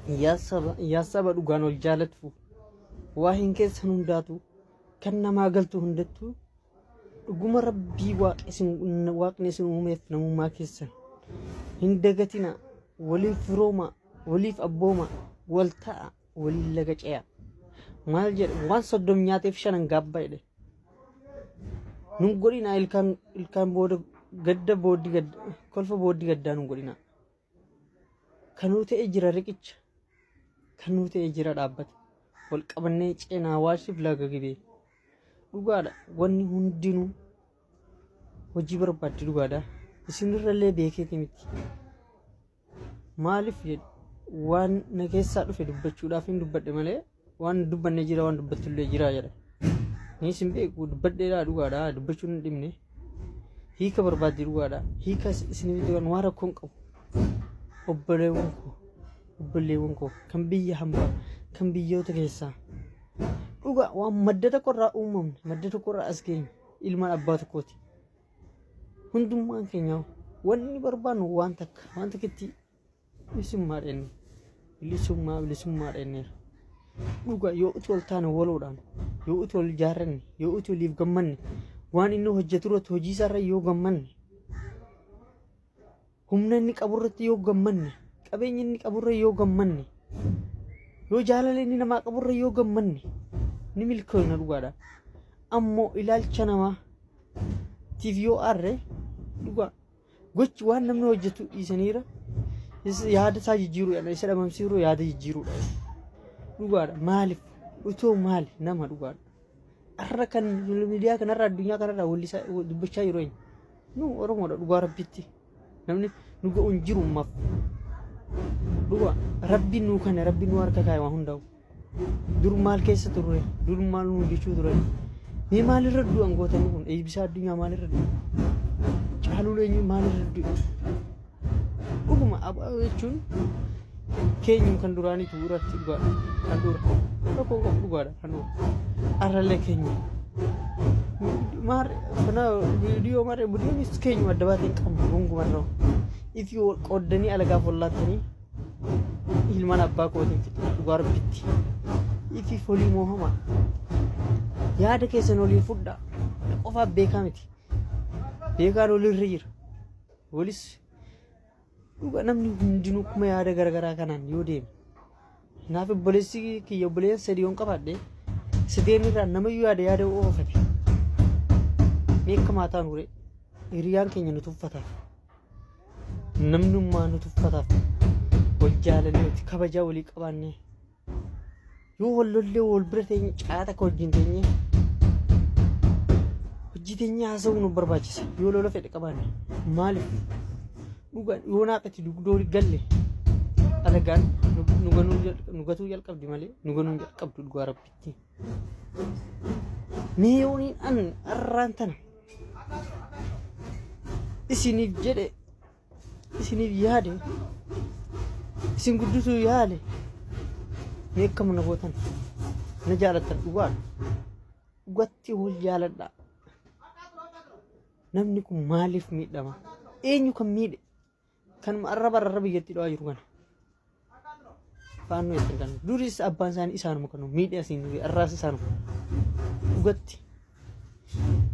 yaasaba dhugaan ol jaalatu waa hin keessan hundaatu kan namaa galtu hundattuu dhuguma rabbii waaqni isin uumeef namummaa keessan hin dagatina waliif firooma waliif abbooma wal ta'a waliin laga ce'a maal jedhe waan soddom nyaateef shanan gaabba jedhe nun godhina ilkaan booda gadda booddi gadda kolfa booddi gaddaa nun godhina kanuu ta'e jira riqicha kanuu ta'e jira dhaabbata wal qabannee ceenaa waashiif laga gibee dhugaadha wanni hundinuu hojii barbaaddi dhugaadha isinirrallee beekeeti miti maaliif waan na keessaa dhufe dubbachuudhaaf hin dubbadhe malee waan dubbanne jira waan dubbattullee jira jedha ni isin beeku dubbadheedhaa dhugaadha dubbachuun hin dhimne hiika barbaaddi dhugaadha hiika isinii waan waa rakkoon qabu obboleewwan koo kan biyya hambaa kan biyyoota keessaa dhugaa waan madda tokkorraa uumamne madda tokkorraa as geenye ilmaan abbaa tokkooti hundummaan keenya wanni barbaannu waan takkitti bilisummaa dhenneera dhugaa yoo uti wal taane waloodhaan yoo uti wal ijaarranne yoo uti waliif gammanne waan inni hojjetu irratti hojii isaarra yoo gammanne humna inni qaburratti yoo gammanne qabeenya inni qaburra yoo gammanne yoo jaalala inni namaa qaburra yoo gammanne ni milkoona dhugaadha ammoo ilaalcha namaa tiif yoo aarre dhugaa gochi waan namni hojjetu dhiisaniira yaada isaa jijjiiruudha isa dhabamsiiruu yaada jijjiiruudha dhugaadha maaliif utoo maali nama dhugaadha arra kan miidiyaa kanarra addunyaa kanarra wallisaa dubbachaa yeroo hin nu oromoodha dhugaa rabbitti namni nu ga'uun jiru maaf dhugaa rabbiin nu kana rabbiin nu harka kaayee waan hundaa'u dur maal keessa turre dur maal nu jechuu ture mee maalirra du'an gootanii kun eebbisaa addunyaa maalirra du'u caaluu eenyu maalirra du'u dhuguma jechuun keenyu kan duraaniitu irratti dhugaadha kan dura tokko dhugaadha kan dura arralee keenya maar kana viidiyoo mare budeenis keenyu adda baatee qabu gongumarra ifi wal qoddanii alagaaf wallaatanii ilmaan abbaa kootiin dhugaa rabbitti ifi folii mohamaa yaada keessan olii fudhaa qofaaf beekaa miti beekaan olirra jira walis dhugaa namni hundinuu kuma yaada garagaraa kanaan yoo deeme naaf obboleessi kiyya obboleessa sadii yoon qabaadhe sideenirraa namayyuu yaada oofate beekamaa ta'an ture hiriyaan keenya nu tuffataaf namnummaa nu tuffataaf wal jaalaleeti kabajaa walii qabaannee yoo wallollee wal bira teenye caata akka wajjin teenye hojii teenye haasa'uu nu barbaachisa yoo lola fedhe qabaanne maaliif dhugaa yoo naaqati dugdoo galle alagaan nu gatuu jalqabdi malee nu ganuu jalqabdu dhugaa rabbitti mee yooniin an arraan tana isiniif jedhe isiniif yaade isin guddisuu yaale mee akkam na gootan na jaalattan dhugaadha dhugatti wal jaaladha namni kun maaliif miidhama eenyu kan miidhe kanuma arraba biyyatti dhawaa jiru kana faannu jettan kan duris abbaan isaanii isaanuma kanu miidhe asiin arraas isaanuma dhugatti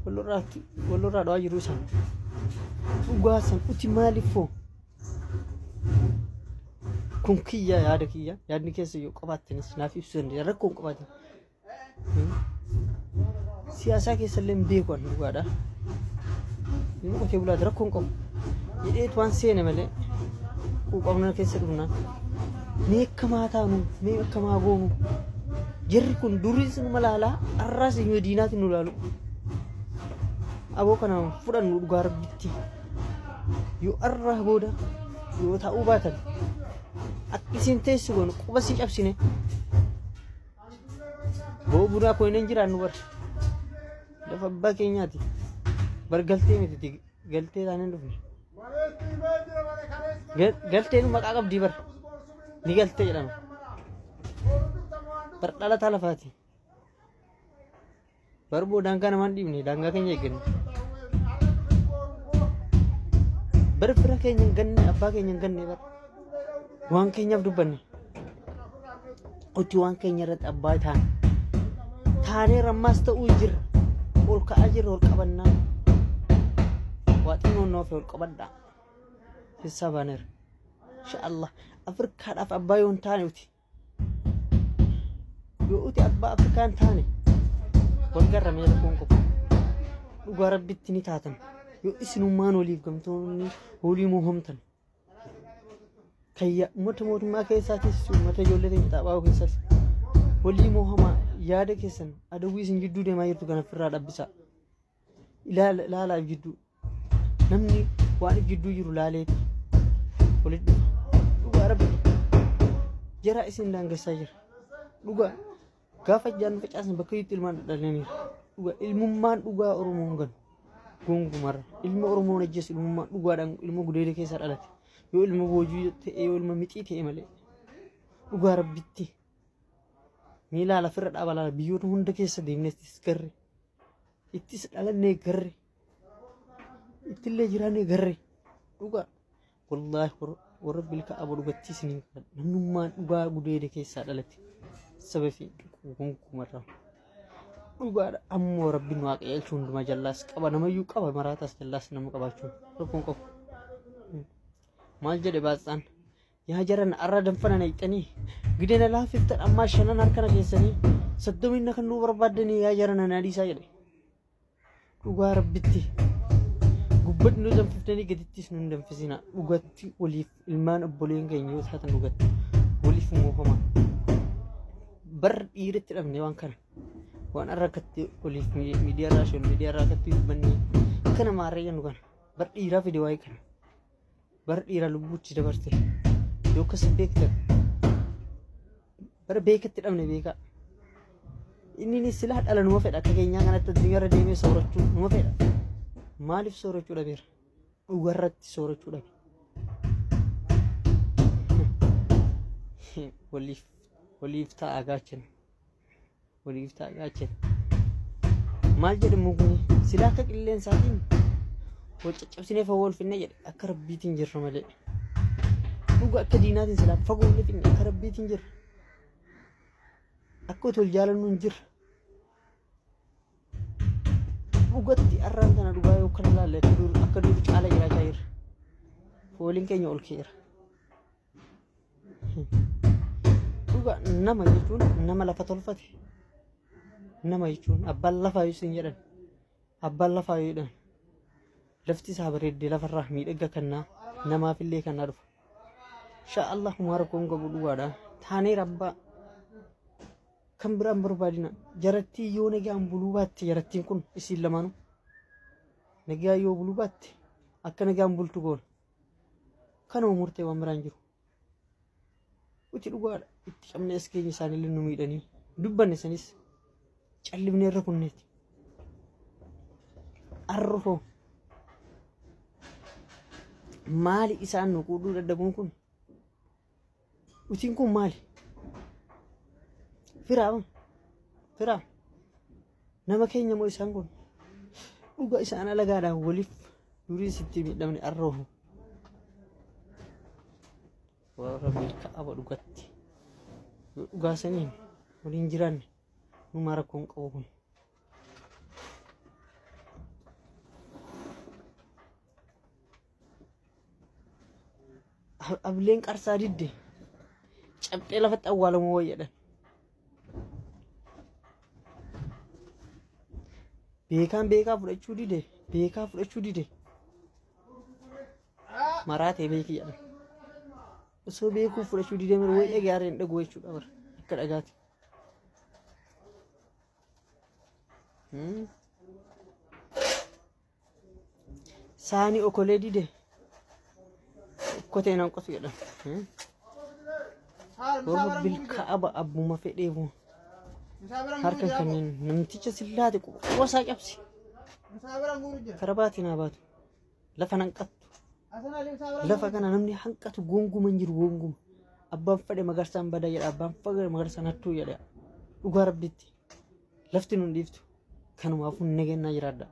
wallorraa dhawaa jiru isaan dhugaasan uti maaliifoo kun kiyya yaada kiyya yaadni keessa yoo qabaattanis naaf ibsuu dandeenya rakkoon qabaatan siyaasaa keessallee hin beeku an dhugaadha inni qotee bulaati rakkoon qabu jedheetu waan seene malee quuqamna keessa dhufnaan mee akkamaa taanu mee akkamaa goonu jarri kun duris nu malaalaa arraas iyyuu diinaati nu laalu aboo kana fudhannu dhugaa rabbitti yoo arraa booda yoo ta'uu baatan akkisiin teessu goonu quba sii cabsine boo bunaa koo hin jiraannu bar lafa abbaa keenyaati bar galtee miti galtee taaneen dhufne galteen maqaa qabdii bar ni galtee jedhama bar dhalataa lafaati bar boo daangaa namaan dhiibne daangaa keenya eegganne bar fira keenya hin ganne abbaa keenya hin ganne bar waan keenyaaf dubbanne uti waan keenya irratti abbaa taanee rammaas ta'uu jira ol ka'aa jirra ol qabannaa waaxii noonnoo fi ol qabadhaa keessaa baaneera inshaallah afrikaadhaaf abbaa yoon taane uti yoo uti abbaa afrikaan taane waggarra meela kun qofa dhugaa rabbitti ni taatan yoo isinummaan waliif gamtoonni walii mohamtan kayya mootummaa keessaatis uummata ijoollee teenya xaabaa keessaas walii mohamaa yaada keessan adawwii isin jidduu deemaa jirtu kana ofirraa dhabbisaa ilaalaa jidduu namni waan jidduu jiru laaleeti walitti dhugaa rabbi jara isin daangessaa jira dhugaa gaafa jaan facaasan bakka itti ilmaan dhalaniira dhugaa ilmummaan dhugaa oromoon ganu gongumarra ilma oromoon ajjees ilmummaan dhugaadhaan ilma gudeelee keessaa dhalate yoo ilma boojuu ta'e yoo ilma mixii ta'e malee dhugaa rabbitti miila lafirra dhaaba laala biyyoota hunda keessa deemneettis garre ittis dhalannee garre ittillee jiraannee garre dhugaa wallaahi warra bilka abu dhugattii isiniin namnummaan dhugaa gudeelee keessaa dhalate sababii gongumarra dhugaadha ammoo rabbiin waaqayyaalchu hundumaa jallaas qaba namayyuu qaba maraataas jallaas nama qabaachuun rakkoon qabu maal jedhe baasxaan yaa jaran arra danfana nayxanii gidena laafiftan ammaa shanan harkana keessanii saddominna kan nuu barbaaddanii yaa jaran anaadhiisaa jedhe dhugaa rabbitti gubbatti nu danfiftanii gadittis nu danfisina dhugatti waliif ilmaan obboleen keenya yoo taatan dhugatti waliif moofama bar dhiiritti dhabne waan kana waan arrakatti waliif miidiyaa irraa dubbanni kana maarree jennu kana bar dhiiraa fide waa'ee kana bar dhiiraa lubbuutti dabarte yoo akkas beektan bar beekatti dhabne beekaa inni silaa dhala numa fedha akka keenyaa kanatti addunyaarra deemee soorachuu numa fedha maaliif soorachuu dhabeera dhugarratti soorachuu dhabe waliif taa'aa gaachan maal jedhe mukni silaa akka qilleensaatiin wal caccabsinee fawwal finne jedhe akka rabbiitiin jirra malee dhuga akka diinaatiin silaa fagoolle finne akka rabbiitiin jirra akka otoo jaalannu hin jirra dhugatti arraan kana dhugaa yoo kana laalle akka dur caala jiraachaa jirra fooliin keenya ol keera dhuga nama jechuun nama lafa tolfate nama jechuun abbaan lafaa yoo isin jedhan abbaan lafaa yoo jedhan lafti isaa bareeddee lafarraa miidhaga kannaa namaafillee kannaa dhufa inshaallah humara koon qabu dhugaadha taanee rabbaa kan biraan barbaadina jarattii yoo nagaan buluu baatte jarattiin kun isin lamaanu nagaa yoo buluu baatte akka nagaan bultu goona kanuma murtee waan biraan jiru uti dhugaadha itti qabnee as keenya isaanillee nu miidhanii dubbanne sanis callibnee irra kunneeti arrufoo maali isaan nu quudhuu dadhabuun kun utiin kun maali firaa nama keenya moo isaan kun dhuga isaan alagaadhaan waliif durii sitti miidhamne arroofu warra milka aba dhugatti yoo dhugaasaniin waliin jiraanne numaa rakkoon qabu kun ableen qarsaa didde cabxee lafatti awwaalamoo wayyadhan beekaa fudhachuu dide maraatee beekii jedhan osoo beekuu fudhachuu dide mir wayya gaariin dhaguu jechuudha bara akka dhagaati saani okolee dide kote nan qotu jedhan warra bilkaaba abbuma fedheefu harka kamiin namticha sillaate qosaa cabsi karabaatiin habaatu lafa hanqattu lafa kana namni hanqatu gonguma hin jiru gonguma abbaan fedhe magarsaan bada jedha abbaan fedhe magarsaan hattuu jedha dhugaa rabbitti lafti nun dhiiftu kanumaafuu nageenyaa jiraadha